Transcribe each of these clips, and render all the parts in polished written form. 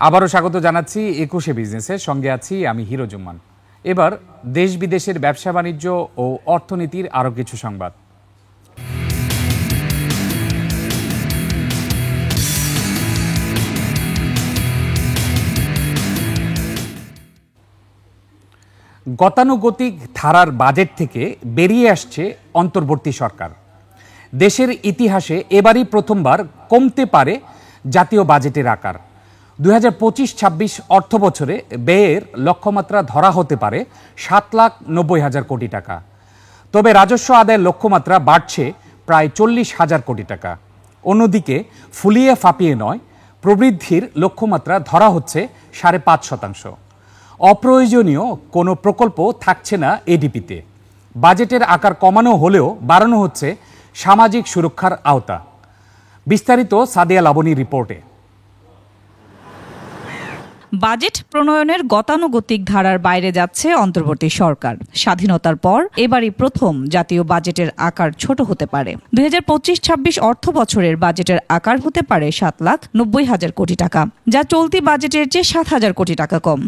আবারও স্বাগত জানাচ্ছি ২১শে বিজনেসের সঙ্গে আছি আমি হিরো জুম্মান। এবার দেশ বিদেশের ব্যবসা বাণিজ্য ও অর্থনীতির আরও কিছু সংবাদ। গতানুগতিক ধারার বাজেট থেকে বেরিয়ে আসছে অন্তর্বর্তী সরকার। দেশের ইতিহাসে এবারই প্রথমবার কমতে পারে জাতীয় বাজেটের আকার। ২০২৫-২৬ অর্থ বছরে ব্যয়ের লক্ষ্যমাত্রা ধরা হতে পারে ৭,৯০,০০০ কোটি টাকা। তবে রাজস্ব আদায়ের লক্ষ্যমাত্রা বাড়ছে প্রায় ৪০,০০০ কোটি টাকা। অন্যদিকে ফুলিয়ে ফাঁপিয়ে নয়, প্রবৃদ্ধির লক্ষ্যমাত্রা ধরা হচ্ছে ৫.৫%। অপ্রয়োজনীয় কোনো প্রকল্প থাকছে না এডিপিতে। বাজেটের আকার কমানো হলেও বাড়ানো হচ্ছে সামাজিক সুরক্ষার আওতা। বিস্তারিত সাদিয়া লাবনীর রিপোর্টে। বাজেট প্রণয়নের গতানুগতিক ধারার বাইরে যাচ্ছে অন্তর্বর্তী সরকার। স্বাধীনতার পর এবারই প্রথম জাতীয় বাজেটের আকার ছোট হতে পারে। ২০২৫-২৬ অর্থ বছরের বাজেটের আকার হতে পারে ৭,৯০,০০০ কোটি টাকা, যা চলতি বাজেটের চেয়ে ৭,০০০ কোটি টাকা কম।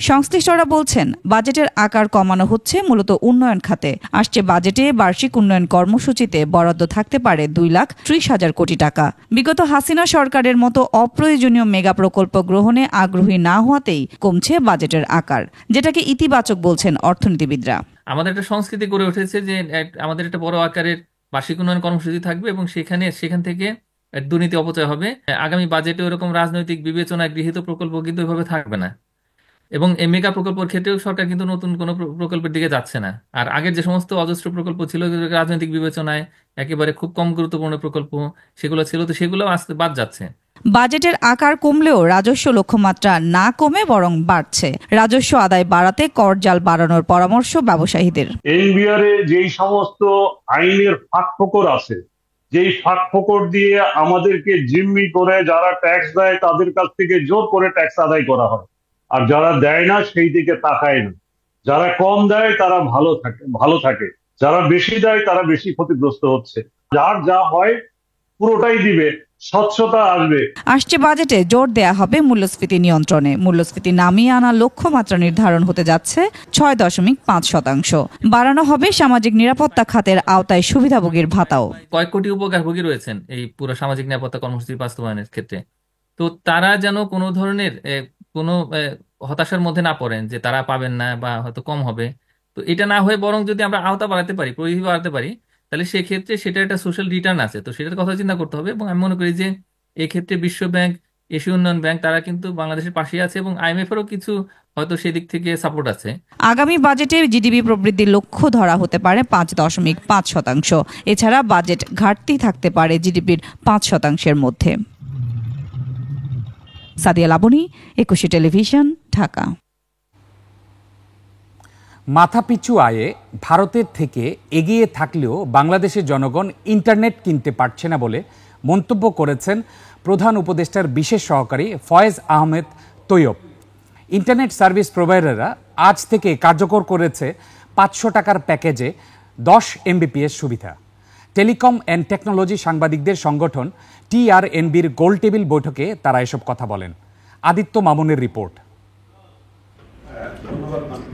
সংশ্লিষ্টরা বলছেন, বাজেটের আকার কমানো হচ্ছে মূলত উন্নয়ন খাতে। আসছে বাজেটে বার্ষিক উন্নয়ন কর্মসূচিতে বরাদ্দ থাকতে পারে ২,৩০,০০০ কোটি টাকা। বিগত হাসিনা সরকারের মতো অপ্রয়োজনীয় মেগা প্রকল্প গ্রহণে আগ্রহী না হওয়াতেই কমছে বাজেটের আকার, যেটাকে ইতিবাচক বলছেন অর্থনীতিবিদরা। আমাদের একটা সংস্কৃতি গড়ে উঠেছে যে আমাদের একটা বড় আকারের বার্ষিক উন্নয়ন কর্মসূচি থাকবে এবং সেখান থেকে দুর্নীতি অপচয় হবে। আগামী বাজেটে ওরকম রাজনৈতিক বিবেচনায় গৃহীত প্রকল্প কিন্তু ওইভাবে থাকবে না। এবং এই মেগা প্রকল্পের ক্ষেত্রেও সরকার কিন্তু নতুন কোনো প্রকল্পের দিকে যাচ্ছে না। আর আগের যে সমস্ত অজস্র প্রকল্প ছিল রাজনৈতিক বিবেচনায় একেবারে খুব কম গুরুত্বপূর্ণ প্রকল্প সেগুলো ছিল, তো সেগুলো আস্তে বাদ যাচ্ছে। বাজেটের আকার কমলেও রাজস্ব লক্ষ্যমাত্রা না কমে বরং বাড়ছে। রাজস্ব আদায় বাড়াতে করজাল বাড়ানোর পরামর্শ ব্যবসায়ীদের। এনবিআরে যেই সমস্ত আইনের ফাঁকফোকর আছে, যেই ফাঁকফোকর দিয়ে আমাদেরকে জিম্মি করে যারা ট্যাক্স দেয় তাদের কাছ থেকে জোর করে ট্যাক্স আদায় করা হয়, আর যারা দেয় না সেই দিকে তাকায় না। যারা কম দেয় তারা ভালো থাকে, যারা বেশি দেয় তারা বেশি ক্ষতিগ্রস্ত হচ্ছে। যার যা হয় পুরোটাই দিবে, স্বচ্ছতা আসবে। আসছে বাজেটে জোর দেয়া হবে মূল্যস্ফীতি নিয়ন্ত্রণে। মূল্যস্ফীতি নামিয়ে আনা লক্ষ্যমাত্রা নির্ধারণ হতে যাচ্ছে ৬.৫%। বাড়ানো হবে সামাজিক নিরাপত্তা খাতের আওতায় সুবিধাভোগীর ভাতাও। কয়েক কোটি উপকারভোগী রয়েছেন এই পুরো সামাজিক নিরাপত্তা কর্মসূচির বাস্তবায়নের ক্ষেত্রে। তো তারা যেন কোনো ধরনের কোনো হতাশার মধ্যে না পড়েন যে তারা পাবেন না বা হয়তো কম হবে। তো এটা না হয়ে বরং যদি আমরা আওতা বাড়াতে পারি, পরিধি বাড়াতে পারি, তাহলে সেক্ষেত্রে সেটা একটা সোশ্যাল রিটার্ন আছে, তো সেটার কথা চিন্তা করতে হবে। এবং আমি মনে করি যে এক্ষেত্রে বিশ্ব ব্যাংক, এশীয় উন্নয়ন ব্যাংক তারা কিন্তু বাংলাদেশের পাশে আছে এবং IMF এরও কিছু হয়তো সেদিক থেকে সাপোর্ট আছে। আগামী বাজেটে জিডিপি প্রবৃদ্ধির লক্ষ্য ধরা হতে পারে ৫.৫%। এছাড়া বাজেট ঘাটতি থাকতে পারে জিডিপির ৫% মধ্যে। সাদিয়া লাবনী, ২১শে টেলিভিশন, ঢাকা। মাথাপিছু আয়ে ভারতের থেকে এগিয়ে থাকলেও বাংলাদেশের জনগণ ইন্টারনেট কিনতে পারছে না বলে মন্তব্য করেছেন প্রধান উপদেষ্টার বিশেষ সহকারী ফয়েজ আহমেদ তৈয়ব। ইন্টারনেট সার্ভিস প্রোভাইডাররা আজ থেকে কার্যকর করেছে ৫০০ টাকার প্যাকেজে ১০ Mbps সুবিধা। টেলিকম অ্যান্ড টেকনোলজি সাংবাদিকদের সংগঠন TRNBর গোল টেবিল বৈঠকে তারা এসব কথা বলেন। আদিত্য মামুনের রিপোর্ট।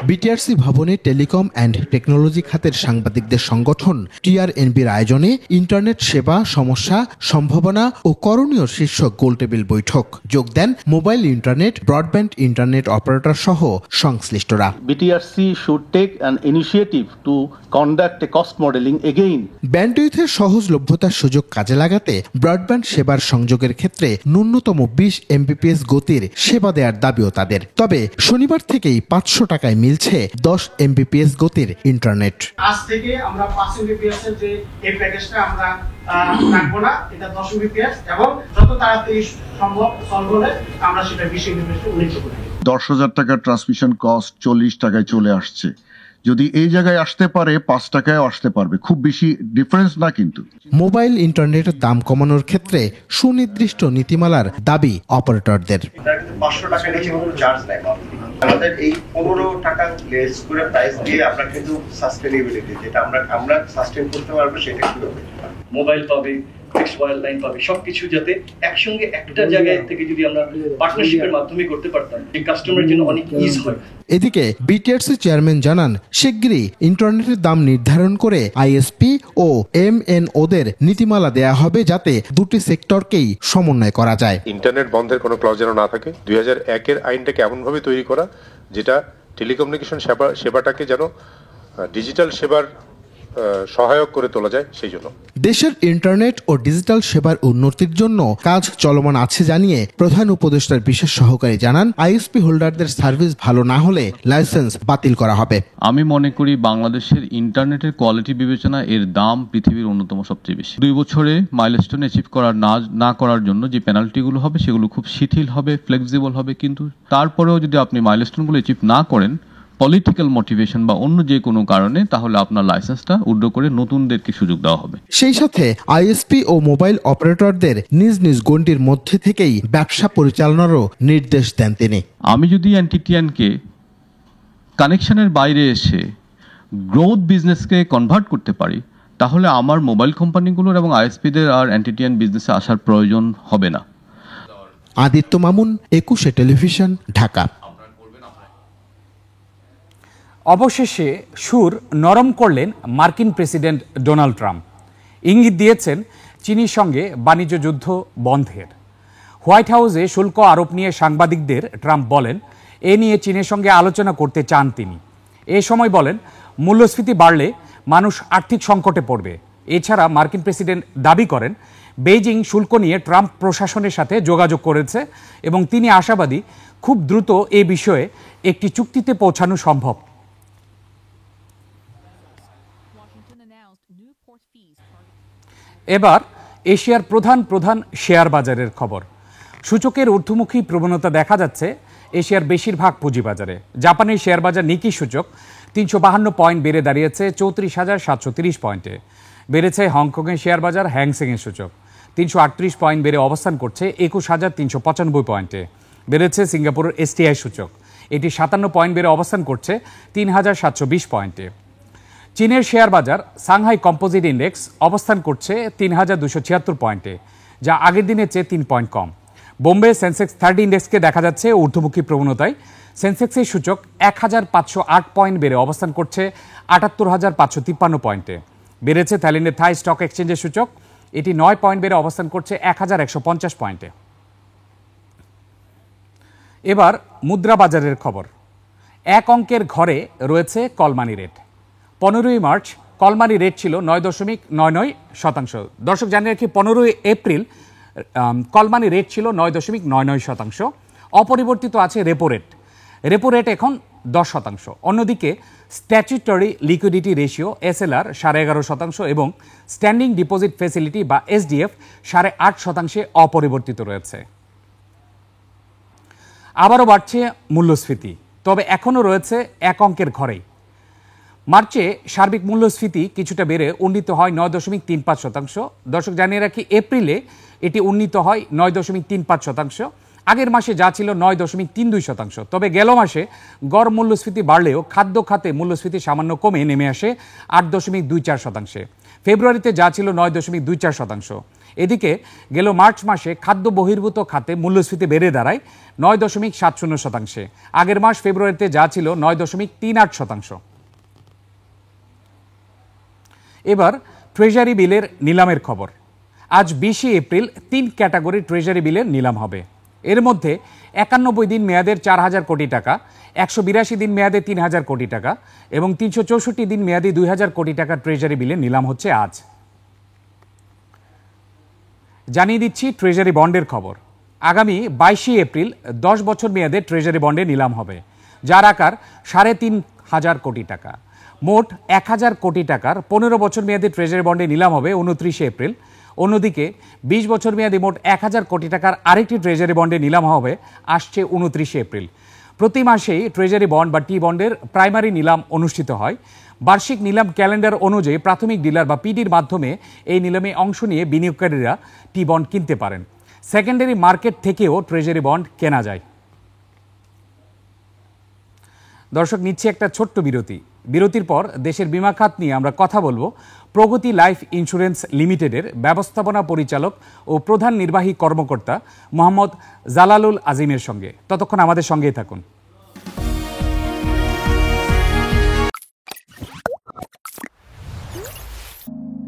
বিটিআরসি ভবনে টেলিকম অ্যান্ড টেকনোলজি খাতের সাংবাদিকদের সংগঠন TRNBর আয়োজনে ইন্টারনেট সেবা, সমস্যা, সম্ভাবনা ও করণীয় শীর্ষক গোলটেবিল বৈঠক যোগ দেন mobile internet, broadband internet operator সহ সংশ্লিষ্টরা। BTRC should take an initiative to conduct a cost modeling again. ব্যান্ডউইথের সহজলভ্যতার সুযোগ কাজে লাগাতে ব্রডব্যান্ড সেবার সংযোগের ক্ষেত্রে ন্যূনতম ২০ Mbps গতির সেবা দেওয়ার দাবিও তাদের। তবে শনিবার থেকেই ৫০০ টাকায় মিলছে ১০ Mbps গতির ইন্টারনেট। আজ থেকে আমরা ৫ Mbps এর যে এই প্যাকেজটা আমরা রাখবো না, এটা ১০ Mbps এবং যত তাড়াতাড়ি সম্ভব সলভ হলে আমরা সেটা ২০ Mbps উন্নীত করি। ১০,০০০ টাকার ট্রান্সমিশন কস্ট ৪০ টাকায় চলে আসছে। যদি এই জায়গায় আসতে পারে ৫ টাকায় আসতে পারবে, খুব বেশি ডিফারেন্স না। কিন্তু মোবাইল ইন্টারনেটের দাম কমানোর ক্ষেত্রে সুনির্দিষ্ট নীতিমালার দাবি অপারেটরদের। ৫০০ টাকা নিচে কোনো চার্জ নাই। আমাদের এই ১৫ টাকা লেস করে প্রাইস দিয়ে আমরা কিন্তু সাস্টেনেবিলিটি যেটা আমরা সাস্টেন করতে পারবো সেটা কিভাবে, মোবাইল পাবে, ফিক্সড ওয়্যার লাইন পাবে, সবকিছু যাতে একসঙ্গে একটা জায়গায় থেকে যদি আমরা পার্টনারশিপের মাধ্যমে করতে পারতাম, এই কাস্টমারের জন্য অনেক ইজি হয়। এদিকে বিটিআরসি চেয়ারম্যান জানান, শিগগিরই ইন্টারনেটের দাম নির্ধারণ করে আইএসপি ও এমএনওদের নীতিমালা দেয়া হবে, যাতে দুটি সেক্টরকেই সমন্বয় করা যায়। ইন্টারনেট বন্ধের কোনো ক্লজ যেন না থাকে। 2001-এর আইনটাকে এমনভাবে তৈরি করা যেটা টেলিকমিউনিকেশন সেবাটাকে যেন ডিজিটাল সেবার সহায়ক করে তোলা যায়, সেই জন্য দেশের ইন্টারনেট ও ডিজিটাল সেবার উন্নতির জন্য কাজ চলমান আছে জানিয়ে প্রধান উপদেষ্টার বিশেষ সহকারী জানান, আইএসপি হোল্ডারদের সার্ভিস ভালো না হলে লাইসেন্স বাতিল করা হবে। আমি মনে করি বাংলাদেশের ইন্টারনেটের কোয়ালিটি বিবেচনা এর দাম পৃথিবীর অন্যতম সবচেয়ে বেশি। 2 বছরে মাইলস্টোন অ্যাচিভ না করার জন্য যে পেনাল্টিগুলো হবে সেগুলো খুব শিথিল হবে, ফ্লেক্সিবল হবে, কিন্তু তারপরেও যদি আপনি মাইলস্টোনগুলো অ্যাচিভ না করেন পলিটিক্যাল মোটিভেশন বা অন্য যে কোনো কারণে, তাহলে আপনার লাইসেন্সটা উইথড্র করে নতুনদেরকে সুযোগ দেওয়া হবে। সেই সাথে আইএসপি ও মোবাইল অপারেটরদের নিজ নিজ গণ্ডির মধ্যে থেকেই ব্যবসা পরিচালনারও নির্দেশ দেন তিনি। আমি যদি এনটিটিএনকে কানেকশনের বাইরে এসে গ্রোথ বিজনেসকে কনভার্ট করতে পারি, তাহলে আমার মোবাইল কোম্পানিগুলোর এবং আইএসপিদের আর এনটিটিএন বিজনেসে আসার প্রয়োজন হবে না। আদিত্য মামুন, 21 টেলিভিশন, ঢাকা। অবশেষে সুর নরম করলেন মার্কিন প্রেসিডেন্ট ডোনাল্ড ট্রাম্প। ইঙ্গিত দিয়েছেন চীনের সঙ্গে বাণিজ্য যুদ্ধ বন্ধের। হোয়াইট হাউসে শুল্ক আরোপ নিয়ে সাংবাদিকদের ট্রাম্প বলেন, এ নিয়ে চীনের সঙ্গে আলোচনা করতে চান তিনি। এ সময় বলেন, মূল্যস্ফীতি বাড়লে মানুষ আর্থিক সংকটে পড়বে। এছাড়া মার্কিন প্রেসিডেন্ট দাবি করেন, বেইজিং শুল্ক নিয়ে ট্রাম্প প্রশাসনের সাথে যোগাযোগ করেছে এবং তিনি আশাবাদী খুব দ্রুত এ বিষয়ে একটি চুক্তিতে পৌঁছানো সম্ভব। এবার এশিয়ার প্রধান শেয়ার বাজারের খবর। সূচকের ঊর্ধ্বমুখী প্রবণতা দেখা যাচ্ছে এশিয়ার বেশিরভাগ পুঁজিবাজারে। জাপানের শেয়ার বাজার নিকি সূচক 352 পয়েন্ট বেড়ে দাঁড়িয়েছে 34,730 পয়েন্টে। বেড়েছে হংকংয়ের শেয়ার বাজার হ্যাংসেংয়ের সূচক 338 পয়েন্ট বেড়ে অবস্থান করছে 21,395 পয়েন্টে। বেড়েছে সিঙ্গাপুরের এসটিআই সূচক, এটি 57 পয়েন্ট বেড়ে অবস্থান করছে 3,720 পয়েন্টে। চীনের শেয়ার বাজার সাংহাই কম্পোজিট ইন্ডেক্স অবস্থান করছে 3,276 পয়েন্টে, যা আগের দিনের চেয়ে 3 পয়েন্ট কম। বোম্বে সেন্সেক্স 30 ইন্ডেক্সকে দেখা যাচ্ছে ঊর্ধ্বমুখী প্রবণতায়। সেন্সেক্সের সূচক 1,508 পয়েন্ট বেড়ে অবস্থান করছে 78,553 পয়েন্টে। বেড়েছে থাইল্যান্ডের থাই স্টক এক্সচেঞ্জের সূচক, এটি 9 পয়েন্ট বেড়ে অবস্থান করছে 1,150 পয়েন্টে। এবার মুদ্রা বাজারের খবর। এক অঙ্কের ঘরে রয়েছে কলমানি রেট। 15ই মার্চ কলমানি রেট ছিল 9.99%। দর্শক জানিয়ে রাখি, 15ই এপ্রিল কলমানি রেট ছিল 9.99%। অপরিবর্তিত আছে রেপো রেট। রেপো রেট এখন 10%। অন্যদিকে স্ট্যাচুটরি লিকুইডিটি রেশিও এসএলআর 11.5% এবং স্ট্যান্ডিং ডিপোজিট ফ্যাসিলিটি বা এসডিএফ 8.5% অপরিবর্তিত রয়েছে। আবারও বাড়ছে মূল্যস্ফীতি, তবে এখনও রয়েছে এক অঙ্কের ঘরেই। মার্চে সার্বিক মূল্যস্ফীতি কিছুটা বেড়ে উন্নীত হয় 9.35%। দর্শক জানিয়ে রাখি, এপ্রিলে এটি উন্নীত হয় 9.35%। আগের মাসে যা ছিল 9.32%। তবে গেল মাসে গড় মূল্যস্ফীতি বাড়লেও খাদ্য খাতে মূল্যস্ফীতি সামান্য কমে নেমে আসে 8.24%। ফেব্রুয়ারিতে যা ছিল 9.24%। এদিকে গেল মার্চ মাসে খাদ্য বহির্ভূত খাতে মূল্যস্ফীতি বেড়ে দাঁড়ায় 9.70%। আগের মাস ফেব্রুয়ারিতে যা ছিল 9.38%। এবার ট্রেজারি বিলের নিলামের খবর। আজ 20 এপ্রিল 3 ক্যাটাগরির ট্রেজারি বিলের নিলাম হবে। এর মধ্যে 91 দিন মেয়াদের 4,000 কোটি টাকা, 182 দিন মেয়াদে 3,000 কোটি টাকা এবং 364 দিন মেয়াদে 2,000 কোটি টাকা ট্রেজারি বিলের নিলাম হচ্ছে আজ। জানিয়ে দিচ্ছি ট্রেজারি বন্ডের খবর। আগামী 22 এপ্রিল 10 বছর মেয়াদে ট্রেজারি বন্ডে নিলাম হবে, যার আকার 3,500 কোটি টাকা। মোট 1,000 কোটি টাকার 15 বছর মেয়াদী ট্রেজারি বন্ডে নিলাম হবে 29 এপ্রিল। অন্যদিকে 20 বছর মেয়াদী মোট 1,000 কোটি টাকার আরেকটি ট্রেজারি বন্ডে নিলাম হবে আসছে 29 এপ্রিল। প্রতি মাসেই ট্রেজারি বন্ড বা টি বন্ডের প্রাইমারি নিলাম অনুষ্ঠিত হয়। বার্ষিক নিলাম ক্যালেন্ডার অনুযায়ী প্রাথমিক ডিলার বা পিডির মাধ্যমে এই নিলামে অংশ নিয়ে বিনিয়োগকারীরা টি বন্ড কিনতে পারেন। সেকেন্ডারি মার্কেট থেকেও ট্রেজারি বন্ড কেনা যায়। দর্শক, নিচ্ছে একটা ছোট্ট বিরতি। বিরতির পর দেশের বিমা খাত নিয়ে আমরা কথা বলবো প্রগতি লাইফ ইন্স্যুরেন্স লিমিটেডের ব্যবস্থাপনা পরিচালক ও প্রধান নির্বাহী কর্মকর্তা মোহাম্মদ জালালুল আজিমের সঙ্গে। ততক্ষণ আমাদের সঙ্গেই থাকুন।